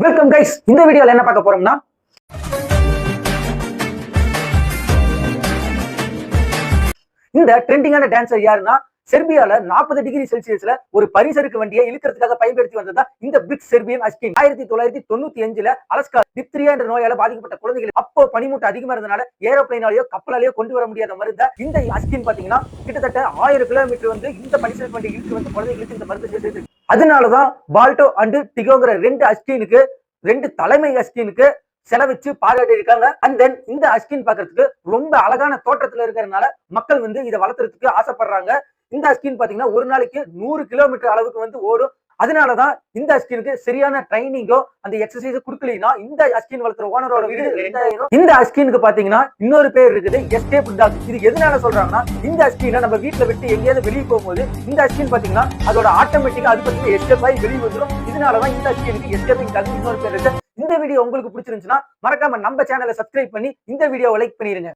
Welcome guys. இந்த வீடியோல என்ன பார்க்க போறோம்னா, இந்த ட்ரெண்டிங்கான டான்சர் யாருன்னா, செர்பியால 40 டிகிரி செல்சியஸ்ல ஒரு பரிசறுக்கு வண்டியை இழுக்கிறதுக்காக பயன்படுத்தி வந்ததா இந்த பிக் செர்பியன் அஸ்கின். 1995ல அலஸ்கா டிப்திரியா என்ற நோயால பாதிக்கப்பட்ட குழந்தைகள் அப்போ பனிமூட்டம் அதிகமா இருந்தனால ஏரோப்ளைனாலேயோ கப்பலாலேயோ கொண்டு வர முடியாத மருந்த இந்த அஸ்கின் பாத்தீங்கன்னா கிட்டத்தட்ட 1000 கிலோமீட்டர் வந்து இந்த பனிசறுக்கு வண்டி இழுத்து வந்து குழந்தைகளுக்கு இந்த மருந்து சேர்த்து. அதனாலதான் பால்டோ அண்ட் டிகோங்கிற ரெண்டு தலைமை அஸ்கினுக்கு செலவிச்சு பாராட்டி இருக்காங்க. அண்ட் தென் இந்த அஸ்கின் பாக்குறதுக்கு ரொம்ப அழகான தோற்றத்துல இருக்கிறதுனால மக்கள் வந்து இதை வளர்த்துறதுக்கு ஆசைப்படுறாங்க. இந்த அஸ்கின் பாத்தீங்கன்னா ஒரு நாளைக்கு 100 கிலோமீட்டர் அளவுக்கு வந்து ஓடும். அதனாலதான் இந்த அஸ்கினுக்கு சரியான ட்ரைனிங்கோ அந்த எக்ஸசைஸ் கொடுக்கலனா இந்த அஸ்கின் வளர்த்துற ஓனரோட வீடு 2000. இந்த அஸ்கினுக்கு பாத்தீங்கன்னா இன்னொரு பேர் இருக்குது, எஸ்கேப் டாக். இது எதனால சொல்றாங்கன்னா, இந்த அஸ்கினை நம்ம வீட்டுல விட்டு எங்கேயாவது வெளியே போகும்போது இந்த அஸ்கின் பாத்தீங்கன்னா அதோட ஆட்டோமேட்டிக்கா அது பத்தி எஸ்கேப் ஆகி வெளியே வந்துடும். இதனாலதான் இந்த அஸ்கினுக்கு எஸ்கேப்பிங் டாக் இன்னொரு பேர் இருக்கு. இந்த வீடியோ உங்களுக்கு பிடிச்சிருந்துச்சுன்னா மறக்காம நம்ம சேனலை சப்ஸ்கிரைப் பண்ணி இந்த வீடியோவை லைக் பண்ணிருங்க.